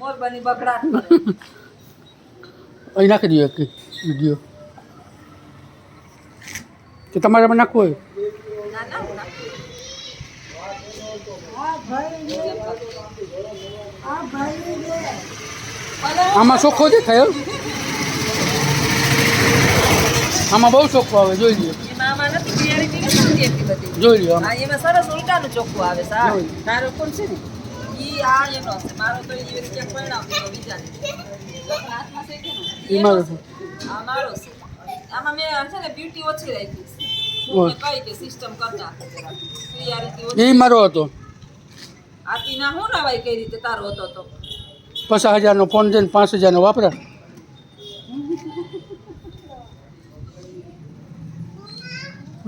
મોરબાની બગડાટ કરે. અહીં નાખી દઈએ વિડીયો તો તમારે પણ નાખવું હોય ના ના હું નાખું. આમાં ચોખ્ખો દેખાય હો. આમાં બહુ ચોખ્ખો આવે જોઈ લ્યો એમાં આમાં નથી ક્લિયરિટી નથી એટલી બધી. જોઈ લ્યો આમાં હા એમાં સરસ ઉલટાનું ચોખ્ખું આવે સા. જોઈ. તારો કોણ છે ને ઈ આ એનો છે. મારો તો ઈ રીતે પરિણામ તો બીજાને હાથમાં છે કે ઈ મારો છે. આ મારો છે. આમાં મેં છે ને બ્યુટી ઓછી રાખી છે. ઓહ. મેં કહી કે સિસ્ટમ કરતા ક્લિયરિટી ઓછી. એ મારો હતો આતી ના હું નવાઈ કઈ રીતે તારો હતો તો 50,000નો ફોન છે ને 5,000નો વાપરા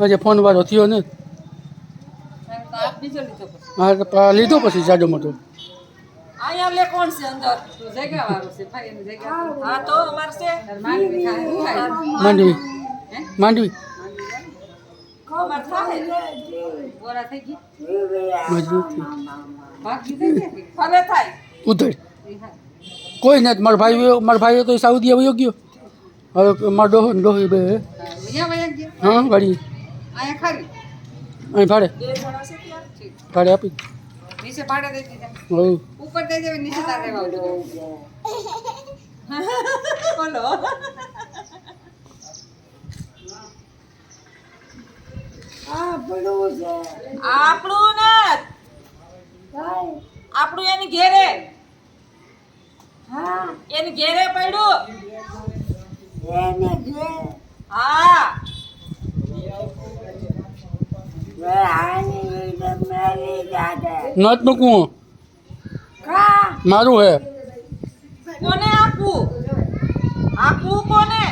આજે ફોન વાળો થયો ને આપ બીજો લીધો પછી. હા લીધો પછી જાજો મોટો અહીંયા લે કોણ છે અંદર તો જગ્યા વાળો છે ભાઈ એની જગ્યા હા તો અમાર છે માંડવી થાય માંડવી હે માંડવી અમાર થાય બોરા થઈ ગઈ મજબૂત બાકી થઈ જાય ફલે થાય ઉધડ એ હા કોઈ નથી મારો ભાઈ તો સાઉદી આવ્યો ગયો હવે મારો ડોહી બે અહીંયા વયા ગયા હા ગાડી અહીંયા ખરી અહીં ભાડે બે જણા છે ત્યાં ઠીક ભાડે આપી નીચે ભાડે દઈ દીધા હવ ઉપર દઈ દેવે નીચે તાર રહેવા બોલો આપણું ને આપણું એની ઘેરે એની ઘેરે પડ્યું હા નથ મૂકવું મારું હે કોને આપવું આપવું કોને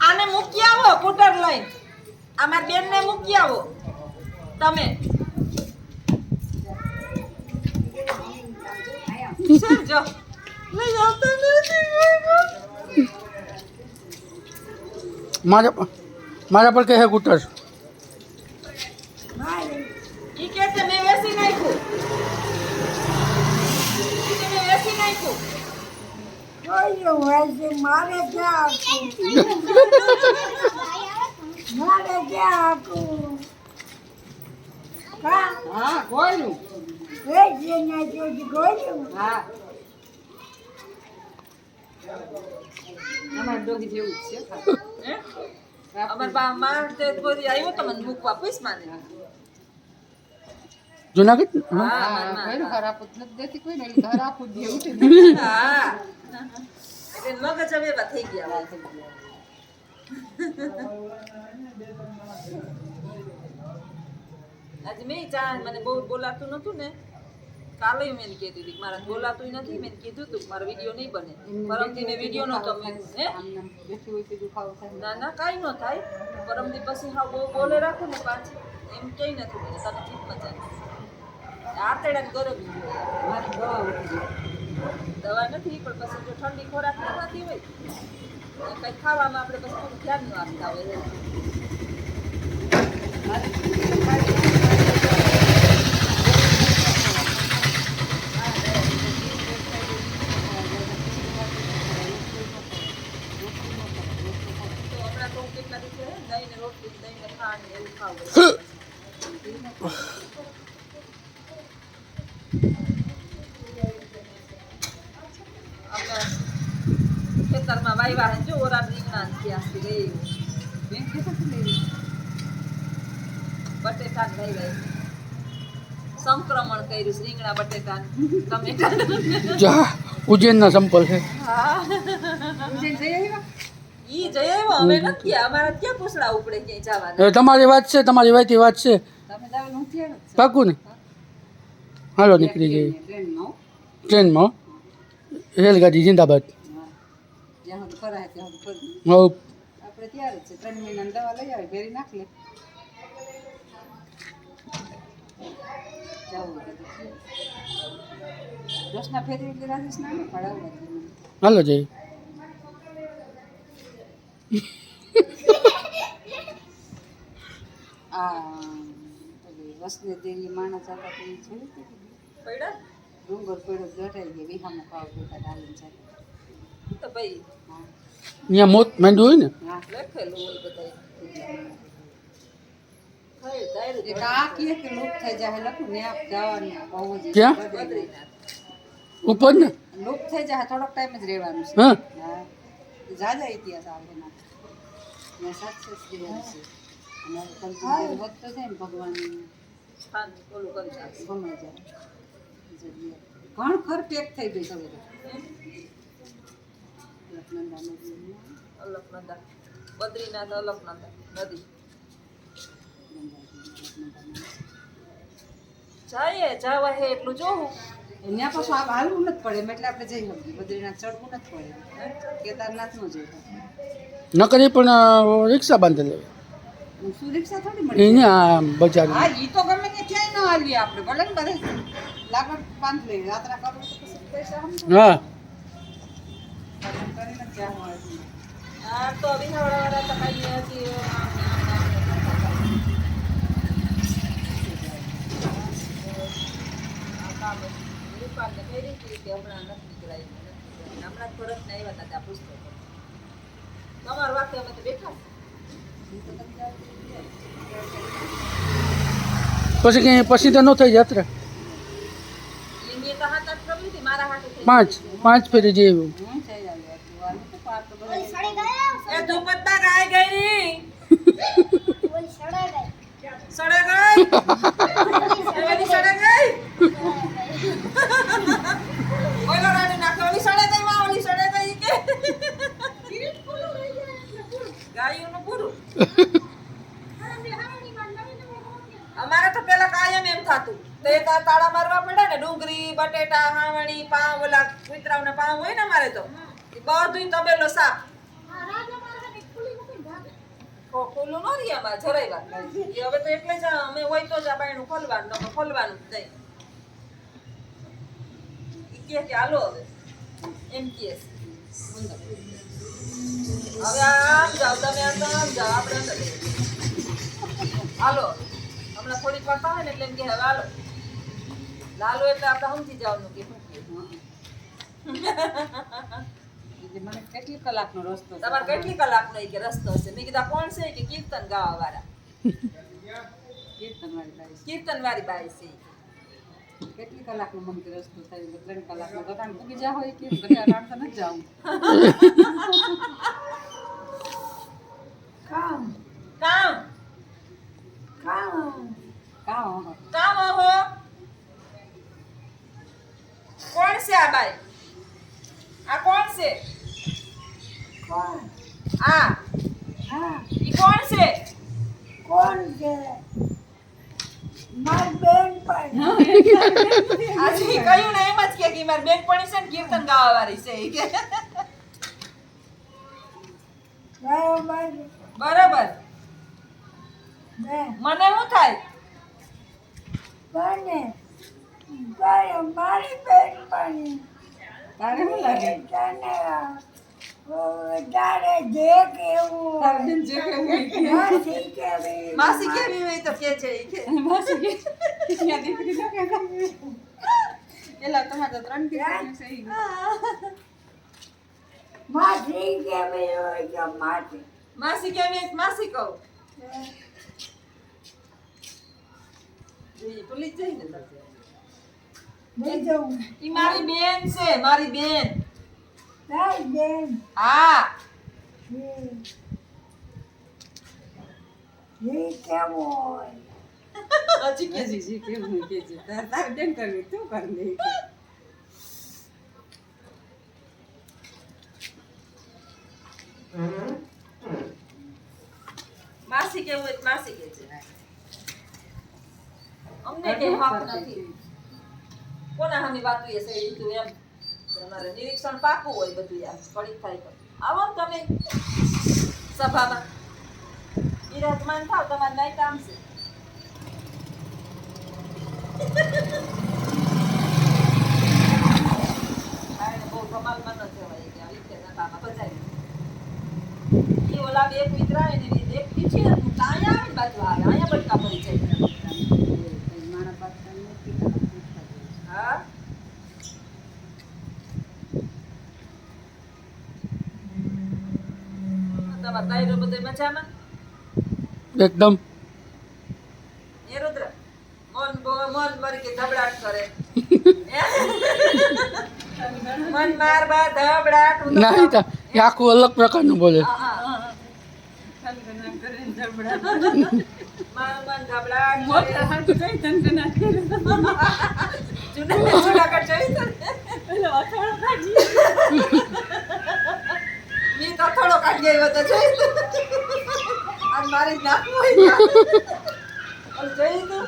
આને મૂકી આવો કુટર લઈને અમાર બેન ને મૂકી આવો તમે જો લઈ જાઓ તો મારા પર કહે કુટર ઈ કે છે મેં વેસી નાખ્યું ઈ કે મેં વેસી નાખ્યું હા ગોળ્યું હા અમાર ડોગી જેવું જ છે હે અમાર બા માર તે કોઈ આવ્યો તો મને મૂકવા પૂછ માને જુનાગઢ હા કોઈનું ઘર આપું જ નથી દેતી કોઈને એટલે ઘર આપું જ દેવું છે હા એટલે મગજ હવે એવા થઈ ગયા આજે મેં ચા મને બહુ બોલાતું નતું ને કાલે મેં કીધું હતું મારા બોલાતું નથી મેં કીધું તું મારો વિડીયો નહીં બને પરમથી મેં વિડીયો નતો મેં હે આમ બેઠી હોય તો દુખાવો થાય ના ના કાંઈ ન થાય પરમથી પછી હા બહુ બોલે રાખું ને પાછી એમ કઈ નથી બોલે તને ઠીક મજા આતેડાને ગરમ મારી દવા ઉઠી ગઈ દવા નથી પણ પછી જો ઠંડી ખોરાક ન ખાતી હોય કંઈ ખાવામાં આપણે પછી થોડું ધ્યાન ન આપતા હોય તો હમણાં તો હું કેટલા દિવસે દહીં ને રોટલી દહીં ને ખાંડ ને એવું ખાવું ખેતરમાં વાયવા હે જો ઓરા રીંગણા થયા છે ગઈ બેન કેટલા લેવી બટેટા ને વાયવા સંક્રમણ કર્યું છે રીંગણા બટેટા ટમેટા જા ઉજ્જૈનના સંપલ છે હા ઉજ્જૈન જઈ આવ્યા ઈ જઈ આવ્યો અમે નથી ગયા અમારા ક્યાં પૂછડા ઉપડે ક્યાંય જવાના હવે તમારી વાત છે તમારી વાતની વાત છે તમે દાવ નથી આવ્યા પાકું ને હાલો નીકળી જઈએ ટ્રેનમાં ટ્રેનમાં રેલગાડી જિંદાબાદ જ્યાં સુધી ફરાય ત્યાં સુધી ફરી હવ આપણે ત્યારે જ છે 3 મહિનાની દવા લઈ આવે ભેરી નાખ લે જવું હોય તો દસના ફેરી એટલે રાજેશ ના ને પડાવવા હાલો જઈએ આ પેલી વસને દેવી માણસ હતા તે જોયું હતું? પડ્યા ડુંગર પડ્યો ગટાઈ ગયો વિહામાં પાવ દેતા ડાલીને ચાલે. તો ભાઈ હા અહીંયા મોત માંડ્યું હોય ને હા લખેલું હોય બધાય. એક આ કહે કે લુપ્ત થઈ જાય લખું ને આપ જવાનું બહુ જ ક્યાં? બદ્રીનાથ ઉપર ને લુપ્ત થઈ જાય થોડોક ટાઈમ જ રહેવાનું છે. હા હા જાજા ઇતિહાસ આવે એના ને સક્સેસ દિવસ છે અને કંપની વધતો જાય ને ભગવાન સ્થાન ઓલું કરી નાખે. ગમે જાય જગ્યા ઘણ ખર પેક થઈ ગઈ હવે તો લખનંદા નદી અલકનંદા બદ્રીનાથ અલકનંદા નદી જાય જાવા હે એટલું જોવું. ત્યાં પાછું આ હાલવું નથી પડે એમ એટલે આપણે જઈ શકીએ બદ્રીનાથ ચડવું નથી પડે કેદારનાથ નું જઈ શકીએ ન કરી પણ રિક્ષા બાંધી લેવી શું રિક્ષા થોડી મળે એને આ બજાર હા ઈ તો ગમે તે ક્યાંય ન હાલીએ આપણે ભલે ને બધે લાગણ બાંધ લઈએ યાત્રા કરવું તો પછી પૈસા સમજો હા કરીને જ જાવું હોય છે. આ તો વિહાવાળા તો કઈ હજી રૂપાલને કઈ રીતે કે હમણાં નથી નીકળાય હમણાં જ ભરતને આવ્યા હતા ત્યાં પુસ્તકો તમારું વાક્ય અમે તો બેઠા પછી કંઈ પછી તો ન થઈ યાત્રા એની તો હાથ હાથ કરી લીધી મારા હાથે થઈ પાંચ ફેરી જેવું હું જઈ આવી આટલું વાર નથી પાર તો બધા એ ધોપતમાં ગાય ગઈ રી સડે ગઈ એની સડે ગઈ ઓલો રાણી નાખે ઓલી સડે ગઈ માં ઓલી સડે ગઈ કે ગાયોનું પૂરું અમારે તો પેલા કાયમ એમ થાતું તે તાળા મારવા પડે ને ડુંગળી બટેટા હાવણી પાવ ઓલા કુતરાવના પાવ હોય ને અમારે તો બધું તબેલો સાફ ખોલું ન રહી અમારે જરાય વાત એ હવે તો એટલે જ અમે હોય તો જ આ બાયણું ખોલવાનું નકર ખોલવાનું જ નહીં ઈ કે હાલો હવે એમ કહે છે. હવે આમ જાઓ તમે આમ જાઓ આપણે અંદર જઈએ. હાલો હમણાં થોડીક વાર થાય ને એટલે એમ કે હવે હાલો લાલો એટલે આપણે સમજી જવાનું કે શું કે એટલે મને કેટલી કલાકનો રસ્તો છે તમારે કેટલી કલાકનો ઈ કે રસ્તો હશે મેં કીધા કોણ છે કે કીર્તન ગાવા વાળા કીર્તનવાળી બાઈ કીર્તન વાળી બાઈ છે ઈ. છે. કેટલી કલાકનો મને કે રસ્તો થાય એટલે 3 કલાકનો દોકાન પૂગી જા હોય કે ઘરે આરામ તો નથી જાઉં કામ કામ કામ હો કોણ છે આ બાઈ આ કોણ છે આ ઈ કોણ છે આજે ઈ કહ્યું ને એમ જ કે મારી બેનપણી છે ને કીર્તન ગાવા વાળી છે ઈ કે બરાબર મને શું થાય તારે શું લાગે તારે જે કેવું માસી કેવી હોય તો કે છે ઈ કે માસી કે ત્યાં દીકરી ન કહેતા એલા તમારે તો 3 દીકરીઓ છે ઈ. માસી કેવી માસી કહું ઈ ભૂલી જ જાય ને ઈ મારી બેન છે મારી બેન હા હજી કે હજી જી કેવું કે છે તારે બેન કરવી તું કરી દે માસી કેવું હોય તો માસી કે છે અમને કે હક નથી કોના હામી વાતું એ સહી તું એમ તમારે નિરીક્ષણ પાકું હોય બધું યાર કડી થાય તો આવો ને તમે સભામાં વિરાજમાન થાવ તમારે નાઈ કામ છે બહુ કમાલમાં ન જવાય કે આવી રીતે નકામાં બજાય ઈ ઓલા બે કૂતરા એને એક પીછે અહીંયા આવે ને બાજુ આવે અહીંયા બટકા તમારા ભાઈઓ બધું મજામાં? એકદમ એ રુદ્ર મન મરી કે ધબડાટ કરે મન માર બા ધબડાટ હું તો નહીં તા એ આખું અલગ પ્રકારનું બોલે હા, હા. મન ધબડાટ જુનાગઢ જોઈ છે ને? મેં તો થોડો કાઢી આવ્યો તો જોઈ અને મારી નાખવું હોય જોઈ તું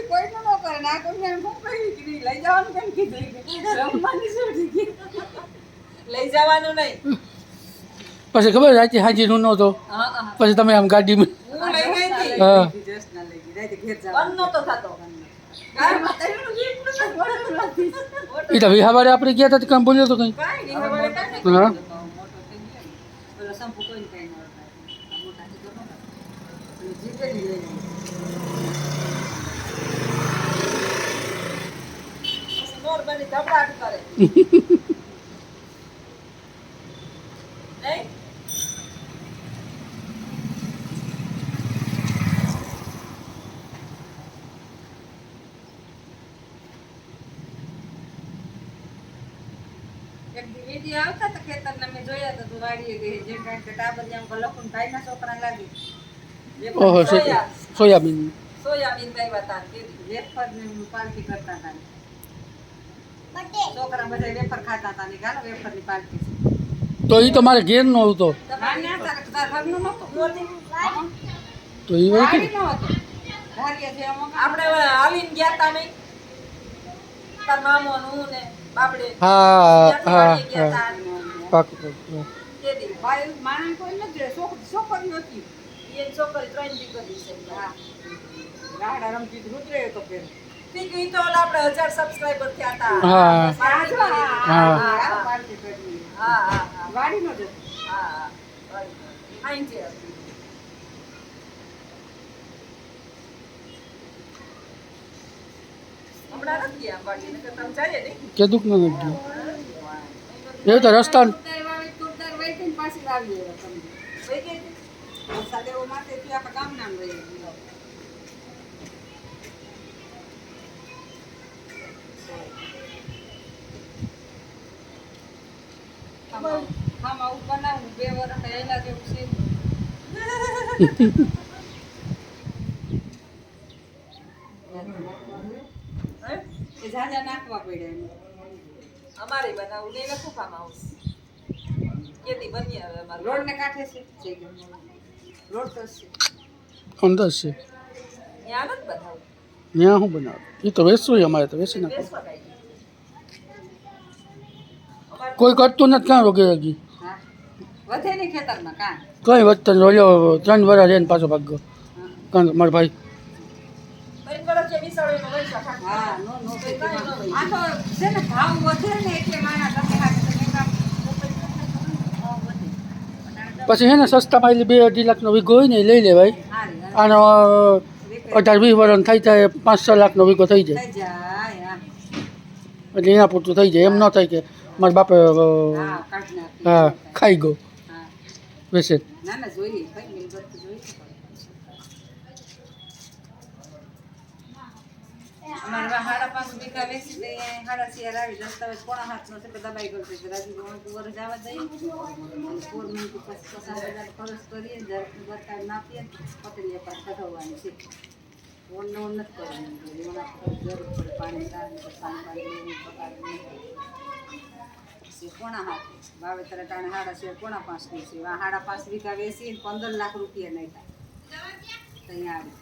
કોઈનું ન કરે ના કોઈ એમ શું કહ્યું કે નહીં, લઈ જવાનું કેમ કીધું રમવાની શું થઈ લઈ જવાનું નહીં. પછી ખબર રાતે હાજીનું નહોતો હા, હા. પછી તમે આમ ગાડીમાં હું લઈ ગઈ હતી. હા જસ ના લઈ ગઈ રાતે ઘેર બંધ જવાનું નહોતો થતો. કાંઈ માતાજીનું ગીત નહોતું. એ તો વિહાવારે આપણે ગયા હતા તો કામ બોલ્યો તો કંઈ કાંઈ નહીં, હવે કાંઈ નહીં. હા મોટો થઈ ગયો ને પેલો શંભુ કોઈને કઈ ન થાય મોટા થી તો ન થાય જીતે લઈ લઈ મોર બની ધબડાટ કરે. નહીં? એક વિડીયો આવતા તો ખેતરના મેં જોયા તો તું વાડીએ ગઈ જે કાંઈ કે ટાબરિયામાં ગલખું ભાઈના છોકરા લાગી ઓહો સોયાબીન સોયાબીન લાવ્યા તા તે દી. વેફર ને પાલકી કરતા હતા છોકરા બધા વેફર ખાતા હતા ને ગાલો વેફર ની પાલકી તો એ તો મારે ઘેર નો હતો ના ના તારા ઘરનું નહોતું તો એ હોય કે વાડી નો હતો ધારીએ છે અમુક આપણે હાલીને ગયા તા નહીં તાર મામો ને હું ને બાપડે હા ત્યાંથી હા વાડીએ ગયા હા તા પાકું તે દી. ભાઈ માણસ કોઈ નથી છોકરી હતી એ છોકરી 3 દીકરી છે. હા રાડા રમતી રુદ્રે તો ફેર ઠીક, ઈ તો ઓલા આપણે 1000 સબસ્ક્રાઇબર થયા તા. હા. પાર્ટી કરી. હા. હા, પાલકી કરી હા, હા. વાડી નો જતો હા, હા. આઈ છે. હમણાં નથી ગયા વાડી, નકર તમે જઈએ નહીં. કીધું કે નથી ગયું એ તો રસ્તા તુરદાર વૈકન પાછી લાવી એવા તમને વહી ગઈ હતી? વરસાદ એવો માથે થી આપણે ગામ નામ લઈએ આવું બનાવું 2 વર્ષ પહેલા જેવું છે હે? એ ઝાઝા નાખવા પડ્યા એમ અમારે બનાવું નહીં, લખું ફાર્મ હાઉસ. કેદી બની હવે અમારું? રોડ ને કાંઠે છે રોડ તો છે અંદર છે ત્યાં નથી બનાવું. ત્યાં શું બનાવે એ તો વેચવું અમારે તો વેચી નાખો બેસવા કાંઈ. અમારે કોઈ કરતું નથી કાં રોગે હજી હા વધે નહીં ખેતરમાં કાં કઈ વતન રોલ્યો 3 વર્ષ રહીને પાછો ભાગ ગયો કારણ કે મારો ભાઈ ત્રણ વર્ષ જે વિસાવડીનો વરસાદ ખાતો. હા નો નો તો એ કાંઈ ન હોય. આ તો છે ને ભાવ વધે ને એટલે મારા તમે હાથે તમે કામ ભાવ વધે પછી હે ને સસ્તામાં એટલે 2-2.5 લાખનો વીઘો હોય ને એ લઈ લેવાય હારી આનો 18-20 વર્ષ થાય થાય 5-6 લાખનો વીઘો થઈ જાય થઈ જાય હા એટલે એના પૂરતું થઈ જાય એમ ન થાય કે મારા બાપે હા કાઢ નાખ હા ખાઈ ગયો હા વેચે ના ના જોઈએ ભાઈ મિલકત તો જોઈએ અમારે 5.5 વીઘા વેચી દઈએ 6.5 આવી દસ્તાવેજ પોણા હાથનો છે તો દબાઈ ગયો છે રાજુ વર્ષ જવા દઈએ અને 4 મિનિટ પછી 50,000 ખર્ચ કરીએ દરકાર નાખીએ પતરીએ પાસ કઢાવવાની છે ઓન નો નથી કરવાનું એમાં જરૂર પડે પાણી પાણી લેવું પકાવી છે પોણા હાથ વાવેતર ટાણે 7.5 પોણા 5 ની છે 5.5 વીઘા વેચી 15 લાખ રૂપિયા નાખ્યા ત્યાં આવી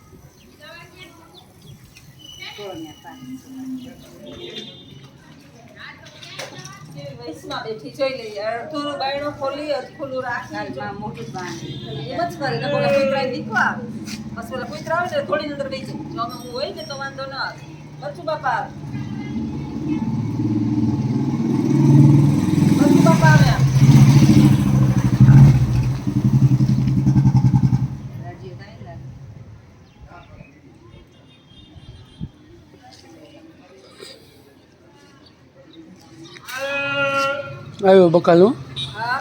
કેવી વયસમાં બેઠી જોઈ લઈએ. અડધું બાયણું ખોલી, અડધું રાખી. મોટું બાંધી એમ જ કરે. ને બોલા કૂતરાએ દીકરો આવે. પછી ઓલા કૂતરા આવે ને થોડી અંદર બેસી જાય. જો અમે હું હોય ને તો વાંધો ન આવે. બચ્ચું બાપા આવે. બચ્ચું બાપા આવે આમ. રાજીવ થાય ને આવ્યો બકાલું હા.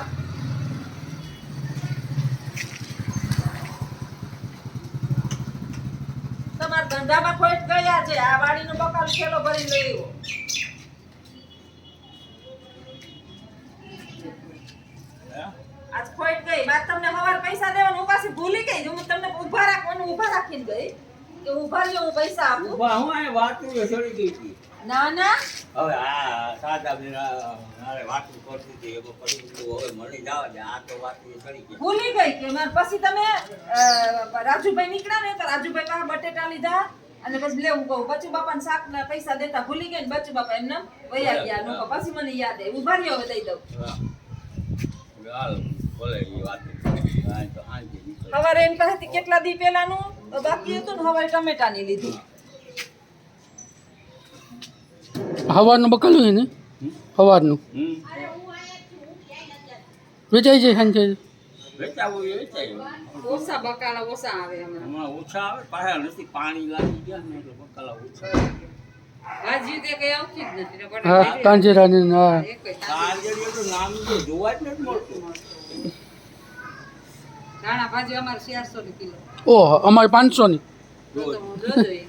આજે આ વાડીનો બકાલ થેલો ભરી લઈ આવ્યો. આજ ખોટ ગઈ બાદ તમને હવાર પૈસા દેવાનું હું પાછી ભૂલી ગઈ હું તમને ઊભા રાખવાનું ઊભા રાખીને ગઈ કે ઊભા રહ્યો હું પૈસા આપું. ઉભા હું આ વાતું છોડી ગઈ હતી. ના ના હવે આ સાદા મારે વાતું કરતી હતી એમાં પડી ગયું. હવે મળી જાવ દે આ તો વાતું ચડી ગઈ. ભૂલી ગઈ કે પછી તમે રાજુભાઈ નીકળ્યા ને તો રાજુભાઈ પાસે બટેટા લીધા અને પછી લેવું કહું બચુ બાપાને શાકના પૈસા દેતા ભૂલી ગઈ ને બચુ બાપા એમને વયા ગયા નો પછી મને યાદ આવી ઊભા રહ્યો હવે દઈ દઉં. હા. હાલ બોલે એ વાતું આ તો આંજી નીકળી. સવારે એની પાસેથી કેટલા દી પહેલાનું બાકી હતું ને સવારે ટમેટાની લીધી. સવારનું બકાલું છે ને સવારનું વેચાઈ જાય સાંજે વેચાવું એ વેચાયું. ઓછા બકાલા ઓછા આવે હમણાં હમણાં ઓછા આવે પાછા નથી પાણી લાગી ગયા ને એટલે બકાલા ઓછા. ભાજી તે કઈ આવતી જ નથી ને પણ હા કાંજેરાની હા એક જ કાંજળીઓ તો નામ તો જોવા જ નથી મળતું. ધાણા ભાજી અમારે 400 ની કિલો ઓહો અમારે 500ની તો હું જોજો એ.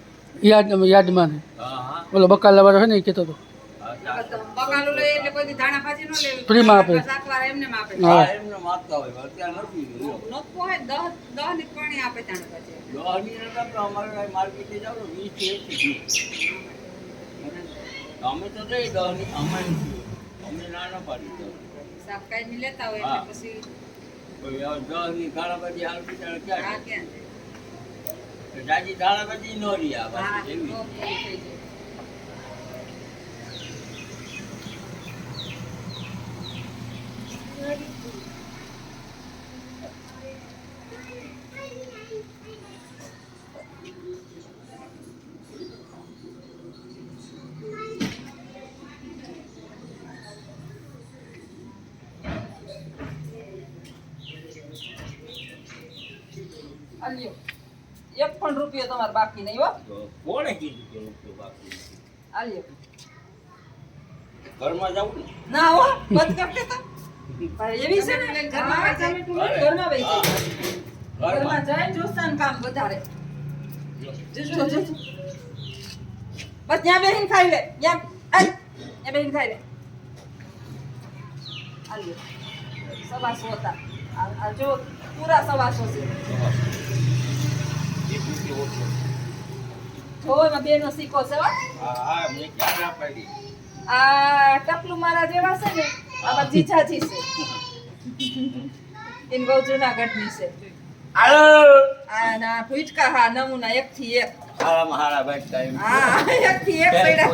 યાદમાં ને હા હા ઓલો બકાલાવાળો છે ને એ કહેતો હતો હા બકાલું લઈ એટલે કોઈ દી ધાણા ભાજી ન લેવી ફ્રીમાં આપે. શાકવાળા એમને આપે હા. હા એમને માગતા હોય અત્યારે નથી લ્યો. નોખું હોય 10 ની પાણી આપે ધાણા ભાજી દોહની નતા તો અમારે માર્કેટે જાવ ને 20 થી 21. અમે તો દઈ દોહની અમે નથી. અમે નાના પાડી દો શાક કાંઈ નહીં લેતા હોય હા. એટલે પછી કોઈ હવે દોહની ગાળાબાજી હાલ બિચારા આ ક્યાં ક્યાં છે? જાજી ગાળાબાજી નો રહી આ હા પાછી એવી. તો પૂરી થઈ જાય. આ લ્યો. એક પણ રૂપિયો તમારે બાકી નહીં હો. તો કોણે કીધું કે રૂપિયો બાકી નથી? આ લ્યો. ઘરમાં જવું ને ના હો બંધ કરતે તો પણ એવી છે ને ઘરમાં વહી જાય. ઘરમાં વહી જાય. ઘરમાં ઘરમાં જાય જોસ્તાનું કામ વધારે. જો, જો, જો. બસ ત્યાં બેહીને ખાઈ લે ત્યાં બેહીને ખાઈ લે. આ લ્યો. સવાસો હતા આ જો પૂરા સવાસો છે. જો એમાં બેનો સિક્કો છે હો. હા મેં ક્યાં ના પાડી. આ ટપલું મારા જેવા છે ને આમાં જીજાજી છે એન બહુ જુનાગઢની છે. આ ના ભૂચકા હા નમૂના 1 થી 1. હારામાં હારા ભાઈ ટાઈમ હા 1 થી 1 પડ્યા.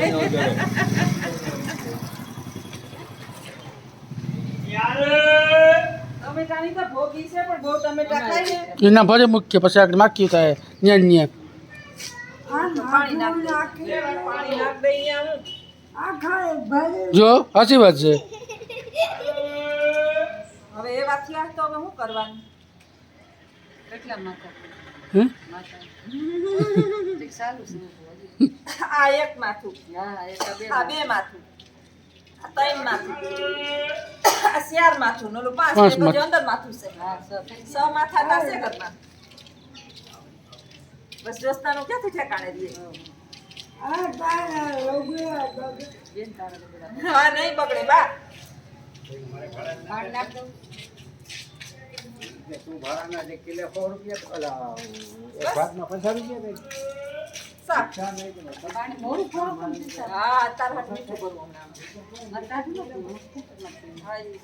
ટમેટાની તો ભોગી છે પણ બહુ ટમેટા ખાય ને એના ભરે મુખ્ય પછી આગળ માખ્યું થાય ન્યા ન્યા પાણી નાખ દે. પાણી નાખ દે અહીંયા. જો સાચી વાત છે હવે એ વાત થયા તો હવે શું કરવાનું? કેટલા માથા હે માથા ઠીક સારું છે આ એક માથું હા એક બે આ 2 માથું આ 3 માથું આ 4 માથું ને ઓલું 5 પાંચ ને માથું. અંદર માથું છે. હા 6 માથા થશે ઘરમાં. બસ રસ્તાનું ક્યાંથી ઠેકાણે રહીએ? બેન તારા બધા હા નહીં બગડે બા. પાણી નાખ દઉં તું ભાડાના જે કિલો 100 રૂપિયા સાપ. પાણી મોડું થોડું પણ પીતા હા તાર હાથ મીઠું ભરવું હમણાં. મરતા જ નથી હા, ઈ